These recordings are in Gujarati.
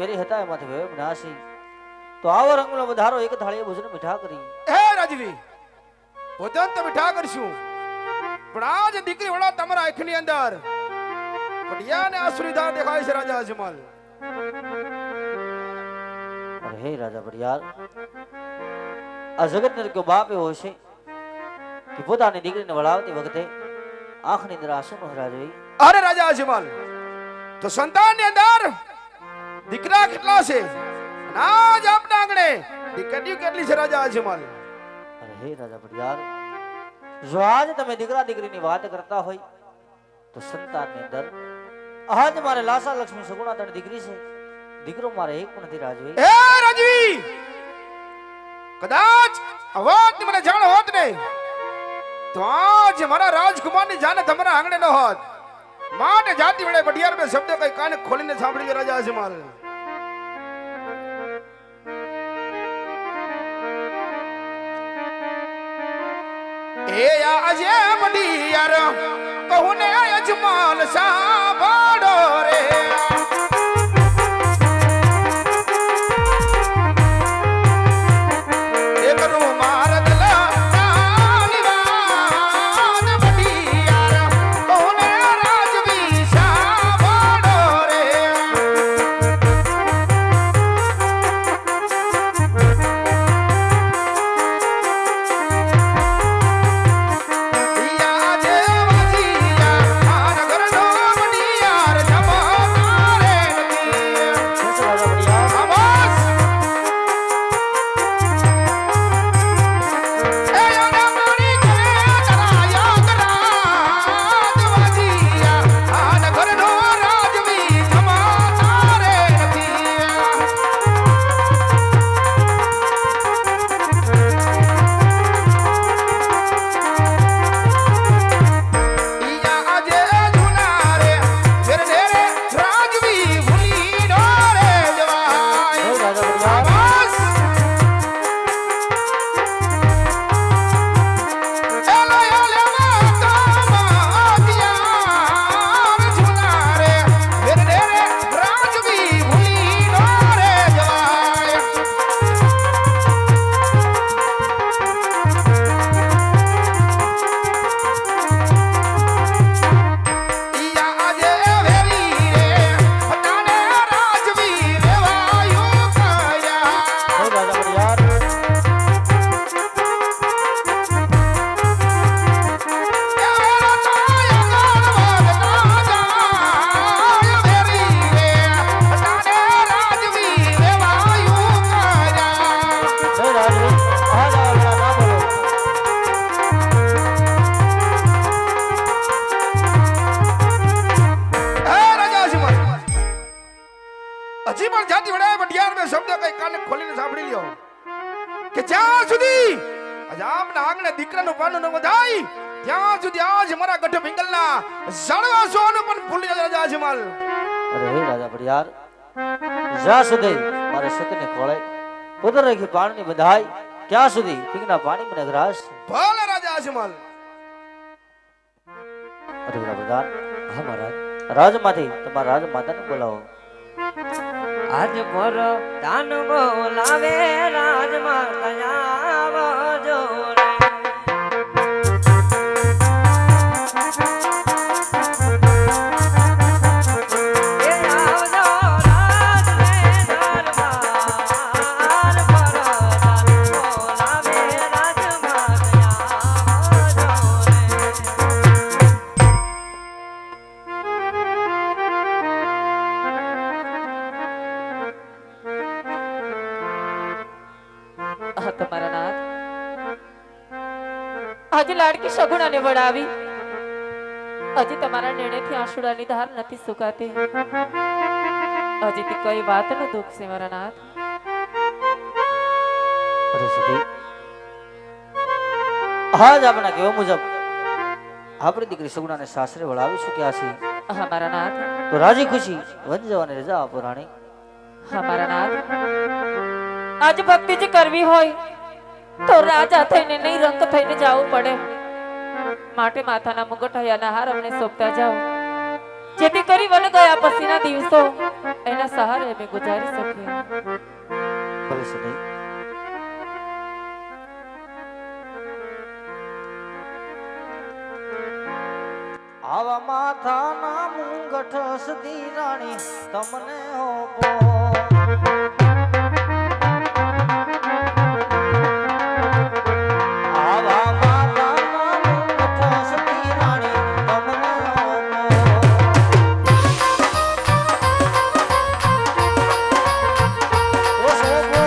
વેરી હતા એમાંથી વેવ નાસી તો આવો રંગનો વધારો એક થાળીએ ભોજન મીઠા કરી હે રાજવી ભોજન તો મીઠા કરશું પણ આજ દીકરી વડા તમારા આંખની અંદર પડિયાને આસુરીધા દેખાય છે રાજા અજમલ અરે હે રાજા બડિયાર આ જગતનો કયો બાપ એવો છે કે પોતાની દીકરીને વળાવતી વખતે આંખની અંદર આંસુ ન હરા જોઈ અરે રાજા અજમલ તો સંતાનની અંદર દીકરા કેટલા છે અને આજ આપના આંગણે દીકરીઓ કેટલી છે રાજા અજમલ અરે હે રાજા બડિયાર જો આજ તમે દીકરા દીકરીની વાત કરતા હોય તો સંતાનની અંદર આજ મારે લાસા લક્ષ્મી સગુણા ત્રણ દીકરી છે દીકરો મારે એક પણ નથી રાજવી હે રાજવી કદાચ આ વાત મને જાણ હોત ને તો આજ મારા રાજકુમારની જાને તમારા આંગણે ન હોત માટે જાતિ વડે બઢિયાર બે શબ્દ કઈ કાને ખોલીને સાંભળી લે રાજા અજમલ એ આજે બઢિયાર કહું ને અજમલ સાંભળો રે દીકરાનું પાનું ન વધાય ત્યાં સુધી આજ મારા ગઢ પિંગલના સળવા સોનું પણ ભૂલી જાય રાજા અજમલ અરે હે રાજા બડિયાર જ્યાં સુધી મારે સતને ખોળે ઉધર રાખી પાણી બધાય ત્યાં સુધી પીગના પાણી મને ગ્રાસ ભલે રાજા અજમલ અરે બડિયાર હા મહારાજ રાજમાંથી તમારા રાજમાતાને બોલાવો આજ પર દાન બોલાવે રાજમાતા આવજો આજે લાડકી સગુણાને વડાવી હજી તમારા નિર્ણયથી આંસુડાની ધાર નથી સુકાતી હજી તે કઈ વાતનું દુઃખ છે મારા નાથ અરે સતી આજ આપણા કેવા મુજબ આપણી દીકરી સગુણાને સાસરે વળાવી ચૂક્યા છે હા મારા નાથ તો રાજી ખુશી વન જવાની રજા આપો રાણી હા મારા નાથ આજ ભક્તિ જે કરવી હોય તો રાજા થઈને નહીં રંગ થઈને જવું પડે માટે માથાના મુગટ હયાના હાર અમને સોંપતા જાઓ જેથી કરી વન ગયા પછીના દિવસો એના સહારે અમે ગુજારી શકીએ. ભલે સદાઈ. આવા માથાના મુંગઠ સદી રાણી તમને હોપો. આવા માથાના મુંગઠ સદી રાણી તમને હોપો. ઓ સોગો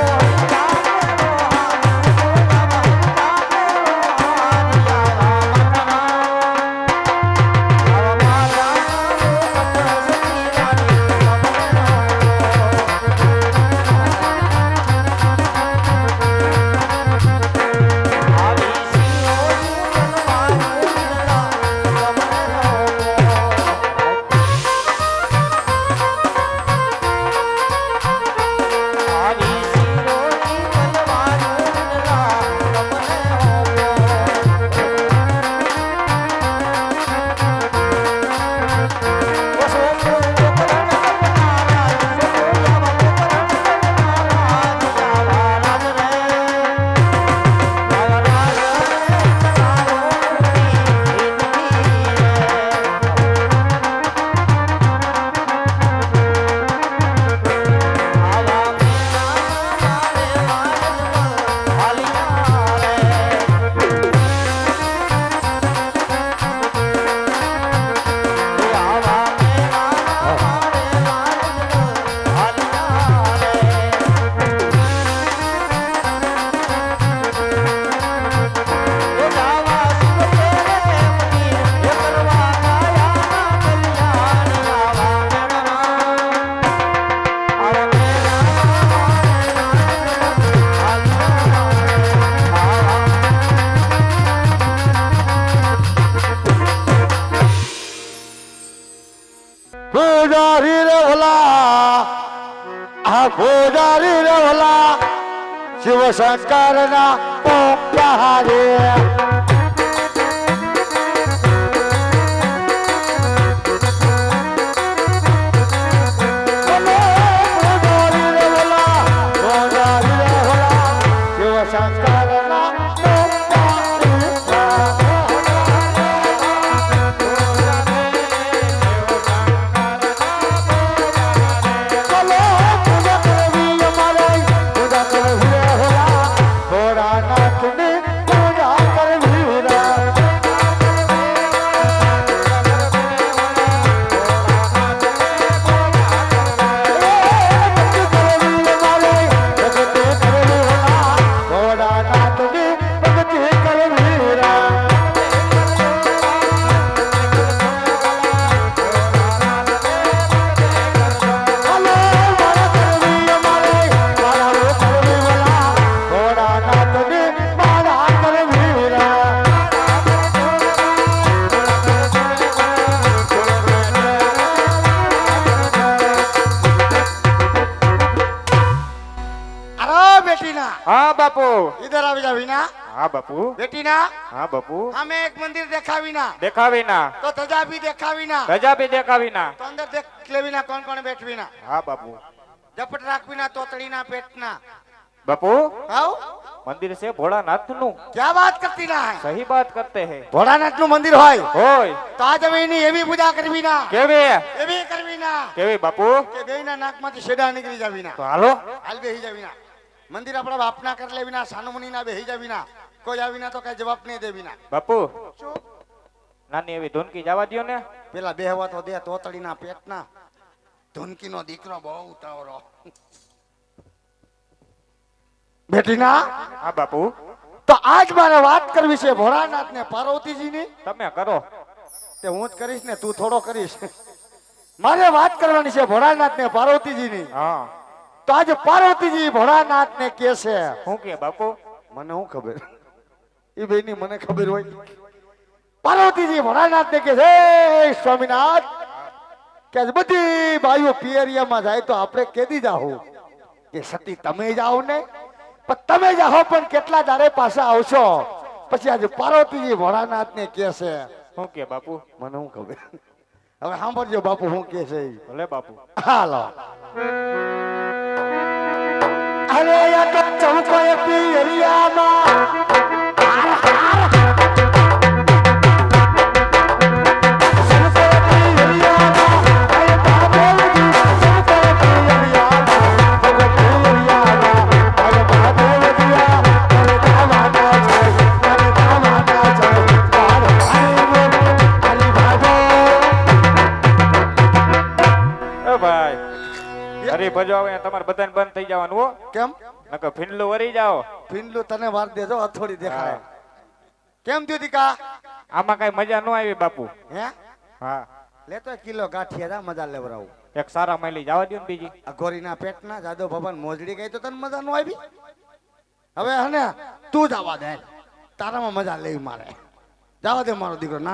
પૂજારી રે ભલા આ પૂજારી રે ભલા શિવ શંકર ના પોપ્યા हाँ बापू इधर आ जा वीना हाँ बापू बेटी ना हाँ बापू हमें एक मंदिर देखावी ना देखावी ना तो तजा भी देखावी ना गजा भी देखावी ना तो अंदर देख लेवी ना कौन कौन बैठवी ना हाँ बापू झपट राखवी ना तोतड़ी ना पेट ना बापू आओ मंदिर से भोलानाथ नु क्या बात करती ना है सही बात करते हैं भोलानाथ नु मंदिर होय होय तो आज હવે એની એવી પૂજા કરવી ના केवे એવી કરવી ના केवे बापू કે બેયના નાકમાંથી શેડા નીકળી જાવી ના तो हालो હાલ બેહી જાવી ના મંદિર આપણા બાપના કરી લેવી ના સાનુમુની ના બેહી જાવી ના કોઈ આવી ના તો કઈ જવાબ નહીં દેવી ના बापू શું नानी एवी धुनकी जावा दियो ने પેલા બેહવા તો દે તોતડીના પેટના ધુનકીનો દીકરો બહુ ઉતાવળો બેટીના हाँ बापू તો આજ મારે વાત કરવી છે ભોળાનાથ ને પાર્વતીજીની तमे करो તે હું જ કરીશ ને તું થોડો કરીશ મારે વાત કરવાની છે ભોળાનાથ ને પાર્વતીજીની हाँ તો આજે પાર્વતીજી ભોળાનાથ ને કે છે हूँ के बापू મને હું ખબર ઈ બેની મને ખબર હોય પાર્વતીજી ભોળાનાથ ને કે છે "હે સ્વામિનાથ કે આજ બધી બાઈઓ પિયરિયામાં જાય તો આપણે કેદી જાહું કે સતી તમે જાઓ ને પણ તમે જાઓ પણ કેટલા દાડે પાછા આવશો પછી આજે પાર્વતીજી ભોળાનાથ ને કે છે हूँ के बापू મને હું ખબર હવે સાંભળજો બાપુ હું કે છે ઈ. ભલે બાપુ. હાલો અરે આ તો ચૌકો પિયરિયામાં એ ભાઈ હરી ભજો આવે તમારે બધાને બંધ થઈ જવાનું હો. કેમ નકર ફીંડલું વરી જાઓ. પિંડલું તને વાર દેજો અથોડી દેખાય કેમ થયું દીકા આમાં કઈ મજા ન આવી બાપુ. હે હા લેતો કિલો ગાંઠિયા મજા લેવરાવું એક સારા માયલી જવા દો ને બીજી. અઘોરીના પેટના જાદવ ભવન મોજડી ગઈ તો તને મજા ન આવી હવે હને તું જવા દે તારામાં મજા લેવી મારે જવા દે મારો દીકરો નાના